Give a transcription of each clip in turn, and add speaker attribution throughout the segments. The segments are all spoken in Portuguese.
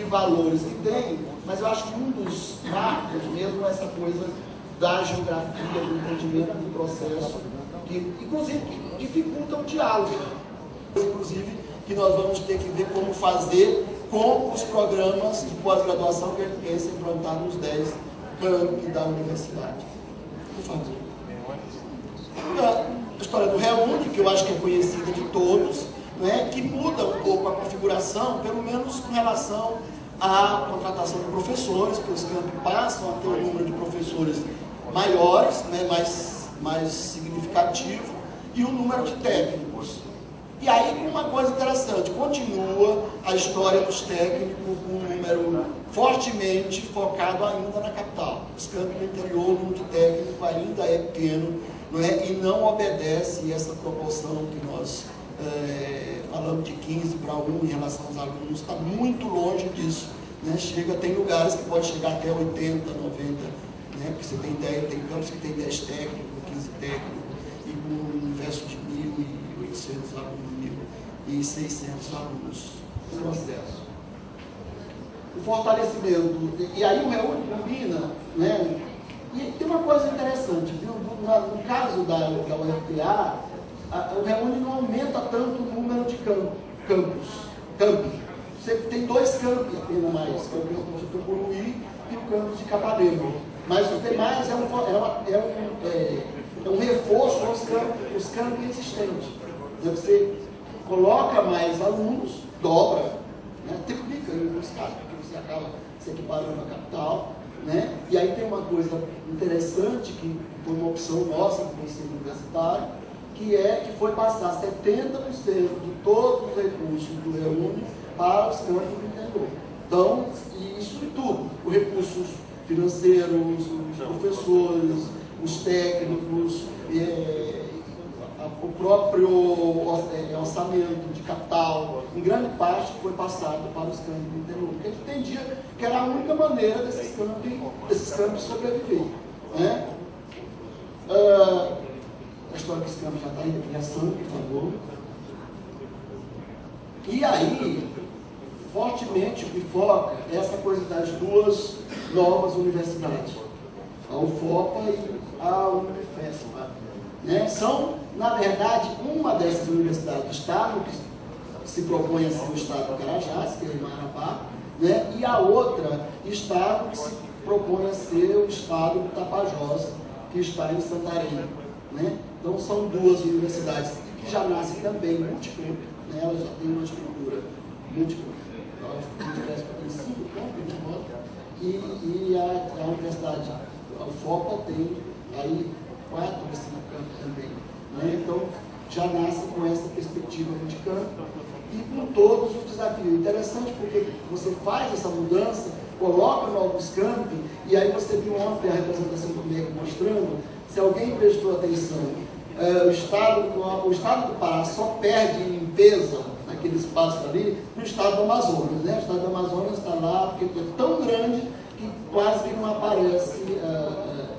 Speaker 1: de valores que tem, mas eu acho que um dos marcos mesmo é essa coisa da geografia, do entendimento do processo, que, inclusive, que dificulta o diálogo. Inclusive, que nós vamos ter que ver como fazer com os programas de pós-graduação que a gente pensa implantar nos 10 campi da universidade. Por favor. A história do Reúne, que eu acho que é conhecida de todos, né, que muda um pouco a configuração, pelo menos com relação à contratação de professores, porque os campi passam a ter um número de professores maiores, né, mais significativo, e um número de técnicos. E aí, uma coisa interessante, continua a história dos técnicos com um número fortemente focado ainda na capital. Os campos do interior, o número de técnico ainda é pequeno, não é? E não obedece essa proporção que nós falamos de 15 para 1 em relação aos alunos, está muito longe disso. Né? Tem lugares que pode chegar até 80, 90, né? Porque você tem campos que tem 10 técnicos, 15 técnicos, e com um universo de 1.800 alunos, 1.600 alunos no processo. O fortalecimento, e aí o Reúne combina, né? E tem uma coisa interessante, viu? No caso da UFPA, o Reúne não aumenta tanto o número de campos. Você tem 2 campi apenas mais, que é o campus de Tucuruí e o campus de Capanema. Mas os demais é um reforço aos os campi existentes. Você coloca mais alunos, dobra, né? Triplica em alguns casos, porque você acaba se equiparando à capital. Né? E aí tem uma coisa interessante, que foi uma opção nossa do Conselho Universitário, que foi passar 70% de todos os recursos do Reúne para os campos do interior. Então, isso e tudo, os recursos financeiros, os professores, os técnicos, o próprio orçamento de capital, em grande parte foi passado para os campos do interior, porque a gente entendia que era a única maneira desses campos sobreviver. Né? A história desse campo já está aí, da criação, por favor. E aí, fortemente o que foca é essa coisa das 2 novas universidades, a UFOPA e a Unifesp. Né? São, na verdade, uma dessas universidades do Estado, que se propõe a ser o Estado do Carajás, que é em Marabá, né? E a outra, Estado, que se propõe a ser o Estado do Tapajós, que está em Santarém. Né? Então, são 2 universidades que já nascem também multicamp, né? Elas já têm uma estrutura múltipla. A Unifesp tem 5 campos, e a universidade, a UFOPA, tem aí 4 ou 5 campos também. Né? Então, já nasce com essa perspectiva de campo e com todos os desafios. Interessante porque você faz essa mudança, coloca novos campos, e aí você viu ontem a representação do MEC mostrando, se alguém prestou atenção, o estado do Pará só perde em limpeza naquele espaço ali no estado do Amazonas. Né? O estado do Amazonas está lá porque é tão grande que quase que não aparece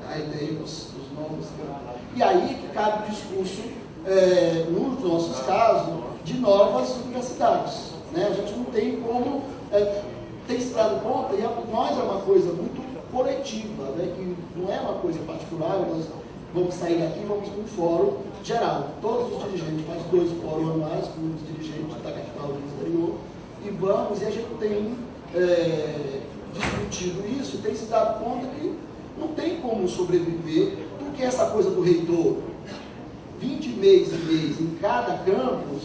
Speaker 1: a ideia dos novos campos. E aí que cabe o discurso, nos nossos casos, de novas universidades. Né? A gente não tem como ter se dado conta, e nós é uma coisa muito coletiva, né? Que não é uma coisa particular, nós vamos sair daqui e vamos para um fórum geral. Todos os dirigentes fazem 2 fóruns anuais com os dirigentes da capital e do exterior, e a gente tem discutido isso, tem se dado conta que não tem como sobreviver, porque essa coisa do reitor, 20 mês em cada campus,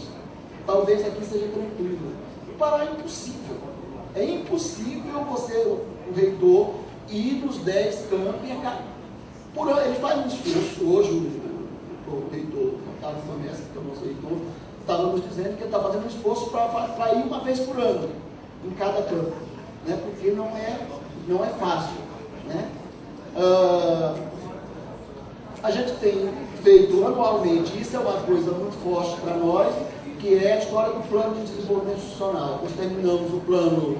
Speaker 1: talvez aqui seja tranquilo. No Pará é impossível. É impossível o reitor, ir nos 10 campos por ano. Ele faz um esforço. Hoje o reitor, Carlos Mamessa, que é o nosso reitor, estava nos dizendo que ele está fazendo um esforço para ir uma vez por ano em cada campo, né? Porque não é fácil. Né? A gente tem feito anualmente, isso é uma coisa muito forte para nós, que é a história do plano de desenvolvimento institucional. Nós terminamos o plano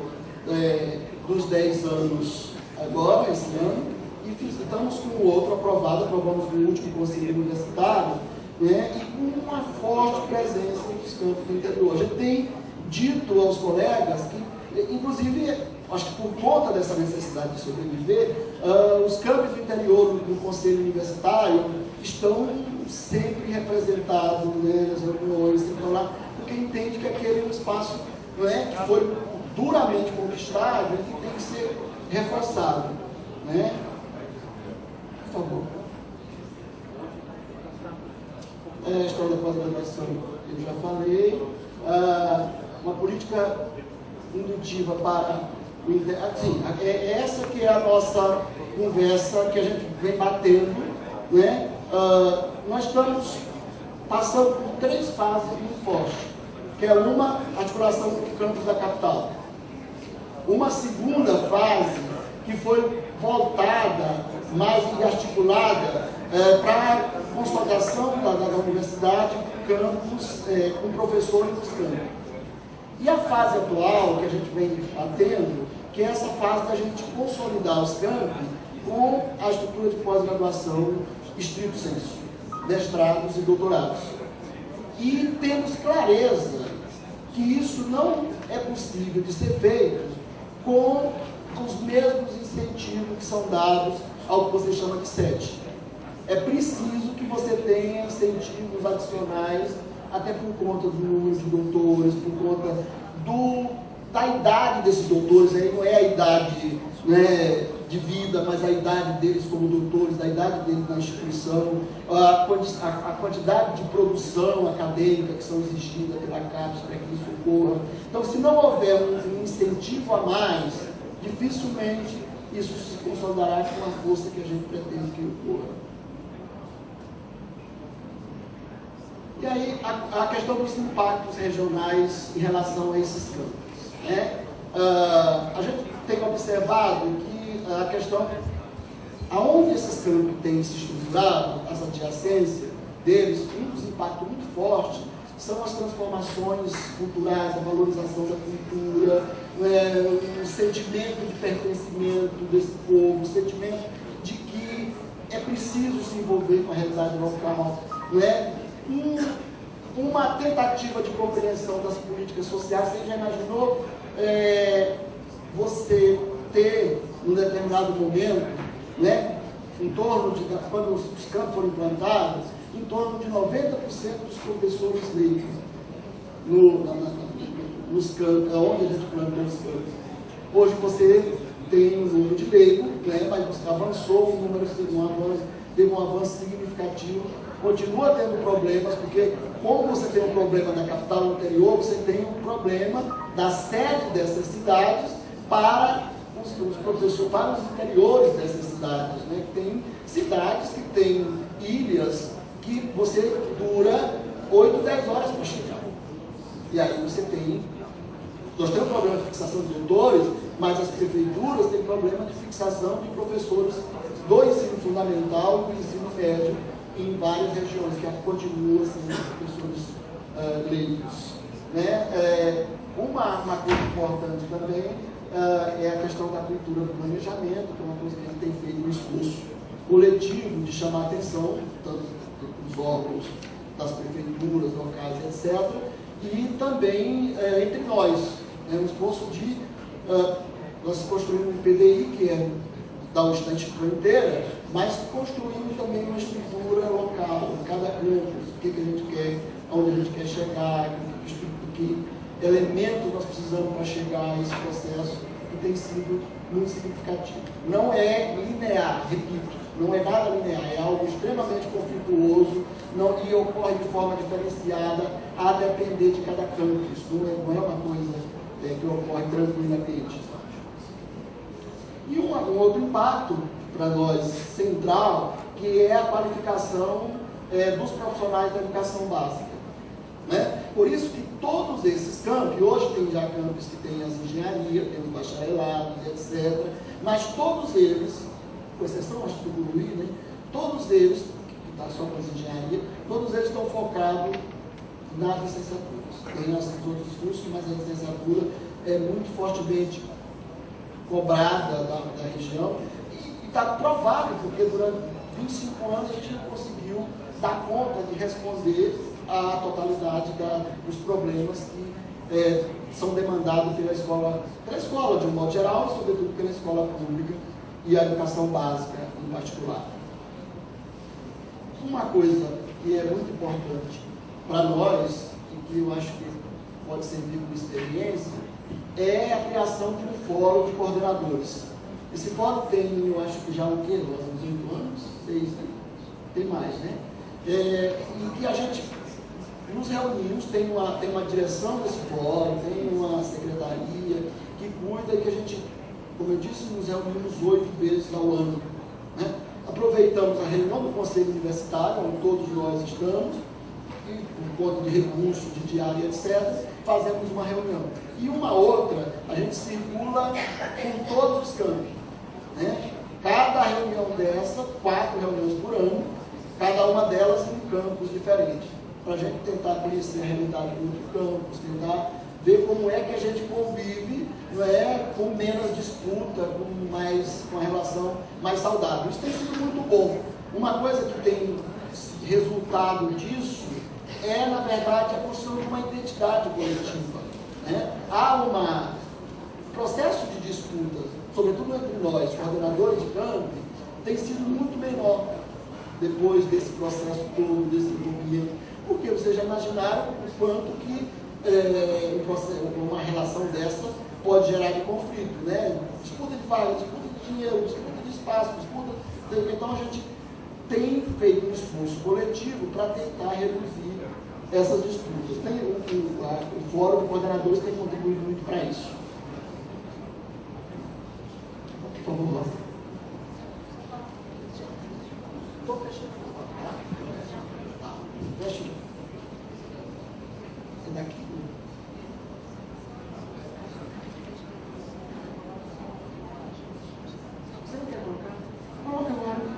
Speaker 1: dos 10 anos agora, esse ano, e estamos com o outro aprovado, aprovamos no último conselho universitário, né, e com uma forte presença dos campos do interior. A gente tem dito aos colegas que, inclusive, acho que por conta dessa necessidade de sobreviver, os campos do interior do Conselho Universitário estão sempre representados, né, nas reuniões, estão lá, porque entende que aquele é um espaço, né, que foi duramente conquistado e que tem que ser reforçado. Né? Por favor. A história da pós-graduação, eu já falei. Uma política indutiva para o assim, essa que é a nossa conversa que a gente vem batendo, né? Nós estamos passando por 3 fases muito fortes, que é uma articulação com o campus da capital, uma segunda fase que foi voltada, mais articulada para a consolidação da universidade, campus, com professores dos campos. E a fase atual que a gente vem batendo, que é essa fase da gente consolidar os campos com a estrutura de pós-graduação estrito sensu, mestrados e doutorados. E temos clareza que isso não é possível de ser feito com os mesmos incentivos que são dados ao que você chama de SET. É preciso que você tenha incentivos adicionais, até por conta do número de doutores, por conta da idade desses doutores. Aí não é a idade, né, de vida, mas a idade deles como doutores, a idade deles na instituição, a quantidade de produção acadêmica que são exigidas pela CAPES para que isso ocorra. Então, se não houver um incentivo a mais, dificilmente isso se consolidará com a força que a gente pretende que ocorra. E aí, a questão dos impactos regionais em relação a esses campos. Né? A gente tem observado que a questão, aonde esses campos têm se estruturado, as adjacências deles, um dos impactos muito fortes são as transformações culturais, a valorização da cultura, o sentimento de pertencimento desse povo, o sentimento de que é preciso se envolver com a realidade local, uma tentativa de compreensão das políticas sociais. Você já imaginou você ter, num determinado momento, né, em torno de, quando os campos foram implantados, em torno de 90% dos professores leigos nos campos, onde a gente plantou os campos. Hoje você tem um número de leigos, né, mas você avançou, o número teve um avanço significativo, continua tendo problemas, porque como você tem um problema na capital e no interior, você tem um problema da sede dessas cidades para os professores, para os interiores dessas cidades, né? Tem cidades que têm ilhas que você dura 8, 10 horas para chegar. E aí você tem, nós temos problema de fixação de doutores, mas as prefeituras têm problema de fixação de professores do ensino fundamental e do ensino médio em várias regiões, que continuam sendo professores leigos. Né? Uma coisa importante também é a questão da cultura do planejamento, que é uma coisa que a gente tem feito um esforço coletivo de chamar a atenção, tanto dos órgãos das prefeituras locais, etc., e também entre nós, um esforço de nós construímos um PDI, que é da instituição inteira, mas construindo também uma estrutura local, em cada campus, o que a gente quer, onde a gente quer chegar, que elementos nós precisamos para chegar a esse processo, que tem sido muito significativo. Não é linear, repito, não é nada linear, é algo extremamente conflituoso, e ocorre de forma diferenciada, a depender de cada campus, não é uma coisa que ocorre tranquilamente. E um outro impacto para nós central, que é a qualificação dos profissionais da educação básica. Né? Por isso que todos esses campos, hoje tem já campos que tem as engenharias, tem os bacharelados, etc., mas todos eles, com exceção acho que do Luiz, né? Todos eles, que está só com as engenharias, todos eles estão focados nas licenciaturas. Tem os outros cursos, mas a licenciatura é muito fortemente cobrada da região, e está provado, porque durante 25 anos a gente não conseguiu dar conta de responder à totalidade dos problemas que são demandados pela escola de um modo geral, e sobretudo pela escola pública e a educação básica em particular. Uma coisa que é muito importante para nós, e que eu acho que pode servir como experiência, é a criação de um fórum de coordenadores. Esse fórum tem, eu acho que já o quê? Nós temos 8 anos? 6, né? Tem mais, né? E que a gente nos reunimos, tem uma direção desse fórum, tem uma secretaria que cuida e que a gente, como eu disse, nos reunimos 8 vezes ao ano, né? Aproveitamos a reunião do Conselho Universitário, onde todos nós estamos, e por conta de recursos, de diário, etc., fazemos uma reunião. E uma outra, a gente circula com todos os campos, né? Cada reunião dessa, 4 reuniões por ano, cada uma delas em um campus diferente, para a gente tentar conhecer a realidade do outro campus, tentar ver como é que a gente convive, não é, com menos disputa, com uma relação mais saudável. Isso tem sido muito bom. Uma coisa que tem resultado disso é, na verdade, a construção de uma identidade coletiva, né? Há um processo de disputa, sobretudo entre nós, coordenadores de campo, tem sido muito menor depois desse processo todo, desse envolvimento, porque vocês já imaginaram o quanto que uma relação dessa pode gerar de conflito, né? Disputa de vaga, disputa de dinheiro, disputa de espaço, disputa... Então a gente tem feito um esforço coletivo para tentar reduzir essas disputas. O Fórum de Coordenadores tem contribuído muito para isso. Por favor. Estou fechando. Fecha. É daqui. Você não quer colocar? Coloca agora.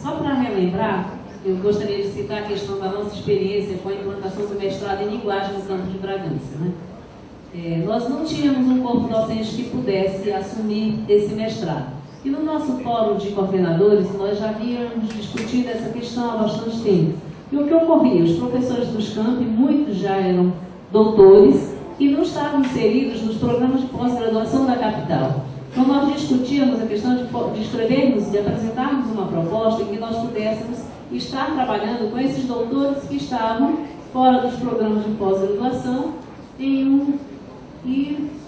Speaker 2: Só para relembrar, eu gostaria de citar a questão da nossa experiência com a implantação do mestrado em linguagem no campus de Bragança, né? Nós não tínhamos um corpo docente que pudesse assumir esse mestrado. E no nosso fórum de coordenadores, nós já havíamos discutido essa questão há bastante tempo. E o que ocorria? Os professores dos campi, muitos já eram doutores e não estavam inseridos nos programas de pós-graduação da capital. Então nós discutíamos a questão de escrevermos, de apresentarmos uma proposta em que nós pudéssemos estar trabalhando com esses doutores que estavam fora dos programas de pós-graduação e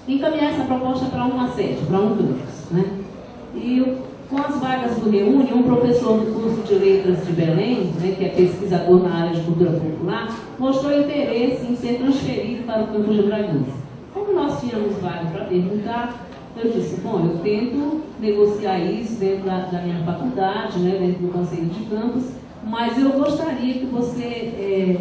Speaker 2: encaminhar essa proposta para uma sede, para um campus, né? E com as vagas do Reúne, um professor do curso de Letras de Belém, né, que é pesquisador na área de cultura popular, mostrou interesse em ser transferido para o campus de Bragança. Como nós tínhamos vaga para perguntar, eu disse, bom, eu tento negociar isso dentro da minha faculdade, né, dentro do conselho de campus, mas eu gostaria que você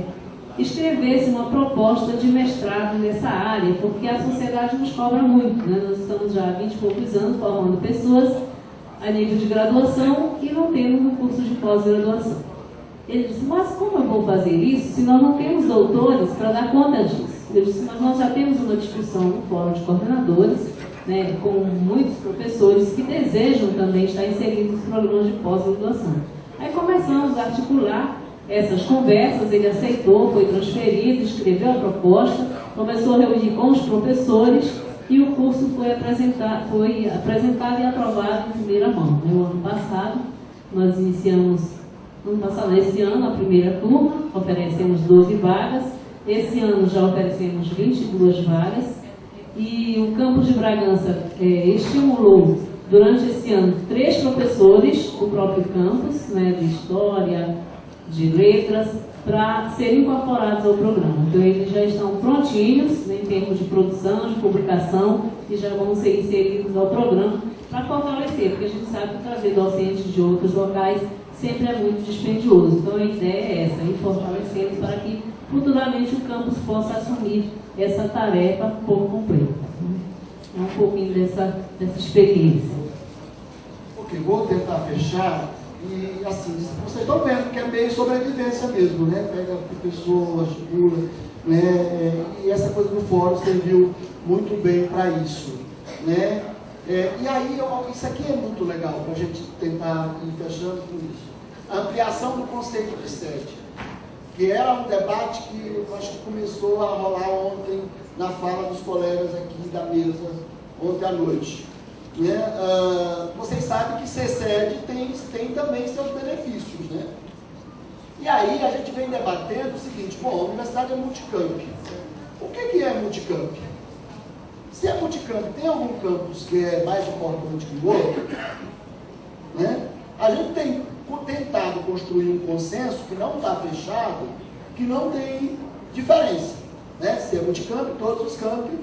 Speaker 2: escrevesse uma proposta de mestrado nessa área, porque a sociedade nos cobra muito, né? Nós estamos já há 20 e poucos anos formando pessoas a nível de graduação e não temos um curso de pós-graduação. Ele disse, mas como eu vou fazer isso se nós não temos doutores para dar conta disso? Eu disse, mas nós já temos uma discussão no fórum de coordenadores, né, com muitos professores que desejam também estar inseridos nos programas de pós-graduação. Aí começamos a articular essas conversas, ele aceitou, foi transferido, escreveu a proposta, começou a reunir com os professores e o curso foi apresentado e aprovado em primeira mão. No ano passado, nós iniciamos, esse ano, a primeira turma, oferecemos 12 vagas, esse ano já oferecemos 22 vagas, e o campus de Bragança estimulou, durante esse ano, 3 professores do próprio campus, né, de História, de Letras, para serem incorporados ao programa. Então, eles já estão prontinhos, né, em termos de produção, de publicação, e já vão ser inseridos ao programa para fortalecer, porque a gente sabe que trazer docentes de outros locais sempre é muito dispendioso. Então, a ideia é essa, ir fortalecendo para que futuramente o campus possa assumir essa tarefa por completo. É um pouquinho dessa experiência.
Speaker 1: Ok, vou tentar fechar. E assim, vocês estão vendo que é meio sobrevivência mesmo, né? Pega a pessoa, articula, né? E essa coisa do fórum serviu muito bem para isso, né? E aí, isso aqui é muito legal para a gente tentar ir fechando com isso. A ampliação do conceito de sede. que era um debate que eu acho que começou a rolar ontem na fala dos colegas aqui da mesa, ontem à noite. Né? Vocês sabem que CECED tem também seus benefícios, né? E aí a gente vem debatendo o seguinte: bom, a universidade é multicamp. O que é multicamp? Se é multicamp, tem algum campus que é mais importante que o outro? Né? A gente tem tentado construir um consenso que não está fechado, que não tem diferença. Né? Se é multicamp, todos os campi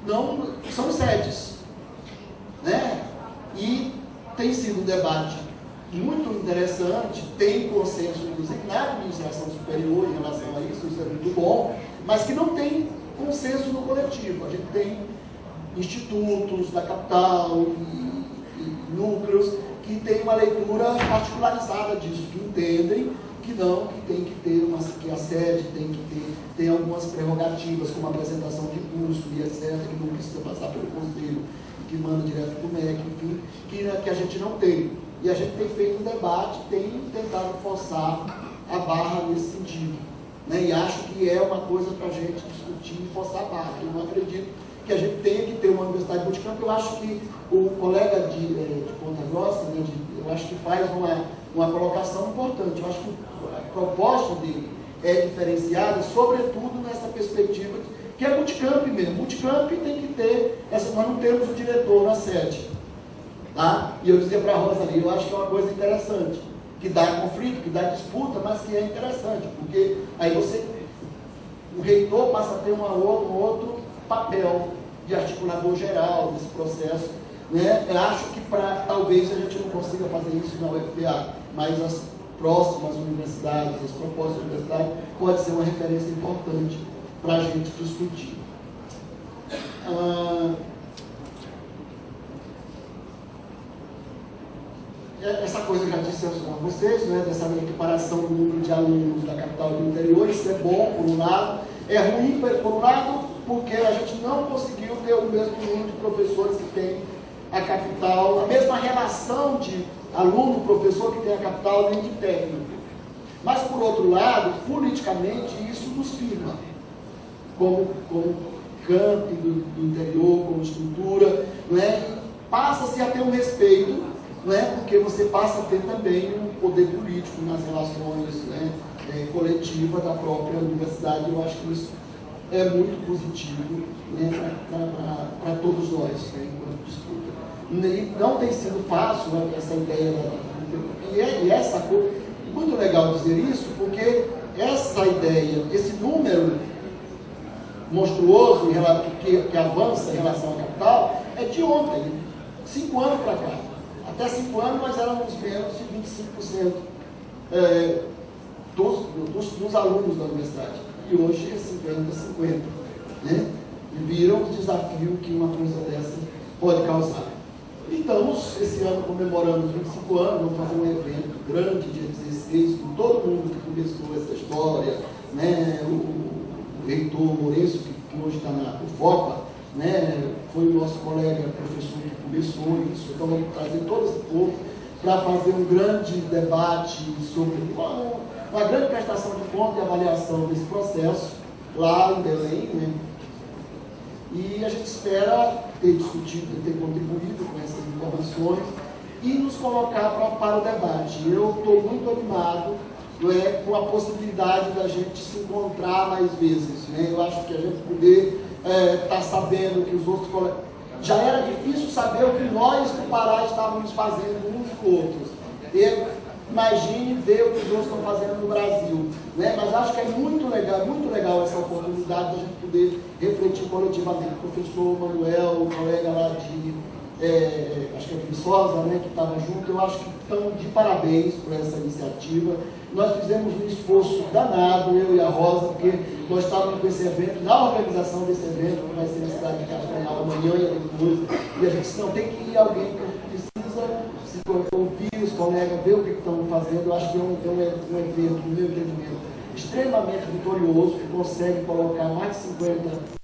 Speaker 1: não são sedes. Né? E tem sido um debate muito interessante, tem consenso, inclusive, na administração superior em relação a isso é muito bom, mas que não tem consenso no coletivo. A gente tem institutos da capital e núcleos que têm uma leitura particularizada disso, que entendem que não, que tem que ter que a sede tem algumas prerrogativas, como apresentação de custo e etc., que não precisa passar pelo conselho, que manda direto para o MEC, enfim, que a gente não tem. E a gente tem feito um debate, tem tentado forçar a barra nesse sentido. Né? E acho que é uma coisa para a gente discutir e forçar a barra. Eu não acredito que a gente tenha que ter uma universidade multicamp. Eu acho que o colega de Ponta Grossa, né, eu acho que faz uma colocação importante. Eu acho que a proposta dele é diferenciada, sobretudo nessa perspectiva que é multicamp mesmo. Multicamp tem que ter, nós não temos o diretor na sede. Tá? E eu dizia para a Rosa ali, eu acho que é uma coisa interessante, que dá conflito, que dá disputa, mas que é interessante, porque aí o reitor passa a ter um outro papel de articulador geral desse processo. Né? Eu acho que talvez a gente não consiga fazer isso na UFPA, mas as próximas universidades, as propostas da universidade, pode ser uma referência importante para a gente discutir. Essa coisa eu já disse a vocês, né, dessa equiparação do número de alunos da capital e do interior, isso é bom por um lado, é ruim por um lado, porque a gente não conseguiu ter o mesmo número de professores que tem a capital, a mesma relação de aluno-professor que tem a capital nem de técnico. Mas, por outro lado, politicamente, isso nos firma, como campi do interior, como estrutura, né? Passa-se a ter um respeito, né? Porque você passa a ter também um poder político nas relações, né, coletivas da própria universidade. Eu acho que isso é muito positivo, né, para todos nós, né, enquanto disputa. E não tem sido fácil, né, essa ideia, e essa coisa, muito legal dizer isso, porque essa ideia, esse número monstruoso que avança em relação à capital, é de ontem, 5 anos para cá. Até 5 anos nós éramos menos de 25% dos alunos da universidade. E hoje é 50-50. Né? E viram o desafio que uma coisa dessa pode causar. Então, esse ano comemoramos 25 anos, vamos fazer um evento grande, dia 16, com todo mundo que começou essa história, né? O reitor Lourenço, que hoje está na UFOPA, né? Foi o nosso colega professor que começou isso. Então vamos trazer todo esse povo para fazer um grande debate sobre uma grande prestação de conta e avaliação desse processo lá em Belém, né? E a gente espera ter discutido, ter contribuído com essas informações e nos colocar para o debate. Eu estou muito animado, né, com a possibilidade da gente se encontrar mais vezes, né? Eu acho que a gente poder estar sabendo que os outros colegas... Já era difícil saber o que nós do Pará estávamos fazendo uns com outros. Imagine ver o que os outros estão fazendo no Brasil. Né? Mas acho que é muito legal essa oportunidade de a gente poder refletir coletivamente. O professor Manuel, o colega lá de, acho que é Viçosa, né, que estava junto, eu acho que estão de parabéns por essa iniciativa. Nós fizemos um esforço danado, eu e a Rosa, porque nós estávamos com esse evento, na organização desse evento, que vai ser na cidade de Castanhal amanhã e depois, e a gente disse, não, tem que ir alguém que precisa se ouvir os colegas, ver o que estão fazendo. Eu acho que é um evento, no meu entendimento, extremamente vitorioso, que consegue colocar mais de 50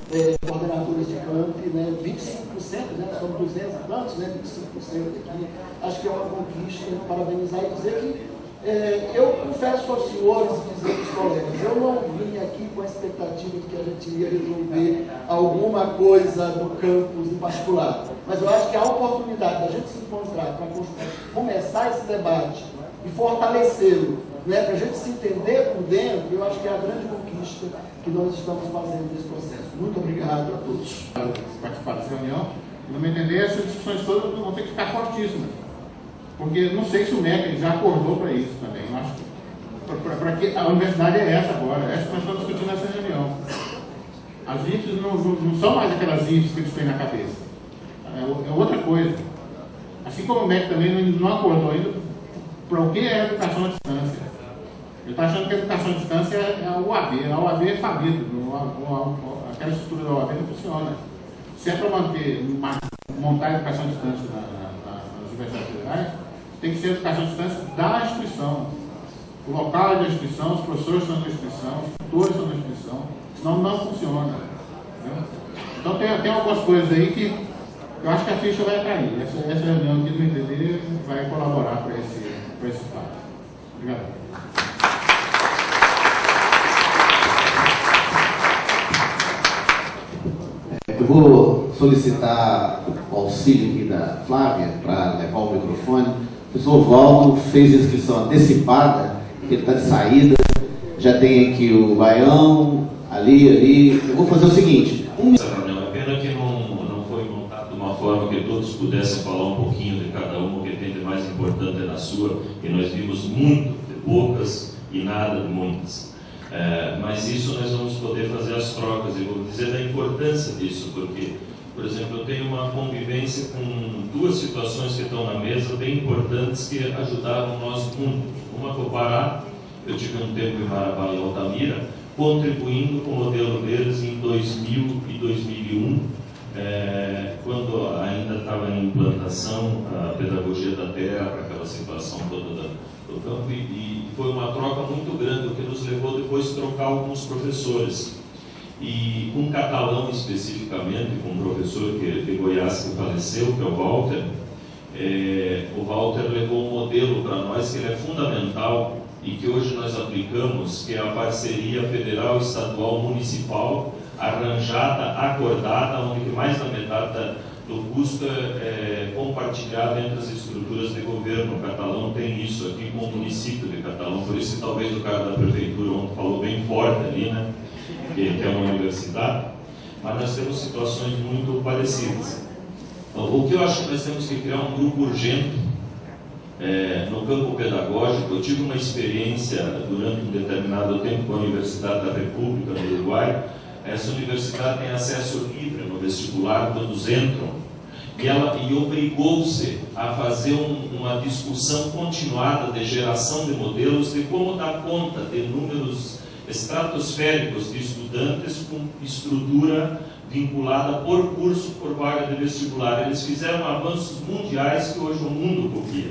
Speaker 1: coordenadores de campi, né, 25%, né, somos 200 e tantos, né, 25% aqui. Acho que é uma conquista, parabenizar e dizer que Eu confesso aos senhores e dizer aos colegas, eu não vim aqui com a expectativa de que a gente ia resolver alguma coisa do campus em particular, mas eu acho que a oportunidade da gente se encontrar para começar esse debate e fortalecê-lo, né, para a gente se entender por dentro, eu acho que é a grande conquista que nós estamos fazendo nesse processo. Muito obrigado a todos.
Speaker 3: Participar dessa reunião, no meu entender, essas discussões todas vão ter que ficar fortíssimas. Porque não sei se o MEC já acordou para isso também. Eu acho que a universidade é essa agora, essa que nós estamos discutindo nessa reunião. As IFES não são mais aquelas IFES que eles têm na cabeça. É outra coisa. Assim como o MEC também não acordou ainda para o que é a educação à distância. Ele está achando que a educação à distância é a UAB. A UAB é falido. Aquela estrutura da UAB não funciona. Se é para montar a educação à distância nas universidades federais, tem que ser a educação à distância da instituição. O local é da instituição, os professores são da instituição, os tutores são da instituição, senão não funciona. Entendeu? Então tem algumas coisas aí que eu acho que a ficha vai cair. Essa reunião aqui do MDB vai colaborar para esse fato. Obrigado.
Speaker 4: Eu vou solicitar o auxílio aqui da Flávia para levar o microfone. O professor Valdo fez inscrição antecipada, ele está de saída. Já tem aqui o Baião, ali. Eu vou fazer o seguinte.
Speaker 5: É pena que não foi montado de uma forma que todos pudessem falar um pouquinho de cada um, o que tem de mais importante é na sua, e nós vimos muito de poucas e nada de muitas. Mas isso nós vamos poder fazer as trocas, e vou dizer da importância disso, porque, por exemplo, eu tenho uma convivência com duas situações que estão na mesa bem importantes que ajudaram nós muito. Uma foi o Pará, eu tive um tempo em Marabá e Altamira, contribuindo com o modelo deles em 2000 e 2001, quando ainda estava em implantação a pedagogia da terra, aquela situação toda do campo, e foi uma troca muito grande, o que nos levou depois a trocar alguns professores. E com catalão especificamente, com um professor de Goiás que faleceu, que é o Walter, levou um modelo para nós que ele é fundamental e que hoje nós aplicamos, que é a parceria federal, estadual, municipal, arranjada, acordada, onde mais da metade do custo é compartilhado entre as estruturas de governo. O Catalão tem isso aqui com o município de Catalão, por isso que talvez o cara da prefeitura ontem falou bem forte ali, né? Que é uma universidade, mas nós temos situações muito parecidas. O que eu acho que nós temos que criar um grupo urgente no campo pedagógico. Eu tive uma experiência durante um determinado tempo com a Universidade da República no Uruguai. Essa universidade tem acesso livre no vestibular, todos entram, e obrigou-se a fazer uma discussão continuada de geração de modelos, de como dar conta de números estratosféricos de estudantes com estrutura vinculada por curso, por vaga de vestibular. Eles fizeram avanços mundiais que hoje o mundo copia.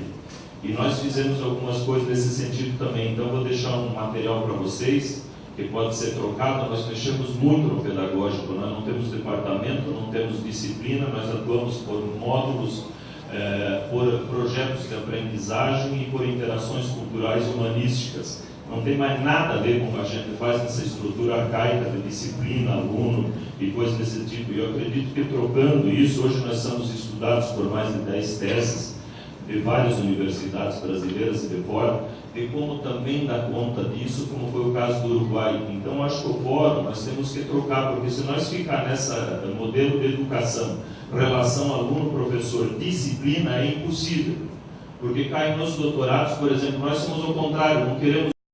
Speaker 5: E nós fizemos algumas coisas nesse sentido também. Então, vou deixar um material para vocês, que pode ser trocado. Nós mexemos muito no pedagógico, nós não temos departamento, não temos disciplina, nós atuamos por módulos, por projetos de aprendizagem e por interações culturais e humanísticas. Não tem mais nada a ver com o que a gente faz nessa estrutura arcaica de disciplina, aluno e coisas desse tipo. E eu acredito que trocando isso, hoje nós somos estudados por mais de 10 teses de várias universidades brasileiras e de fora, de como também dar conta disso, como foi o caso do Uruguai. Então, acho que o fórum nós temos que trocar, porque se nós ficar nessa modelo de educação, relação aluno-professor, disciplina, é impossível. Porque caem nos doutorados, por exemplo, nós somos ao contrário, não queremos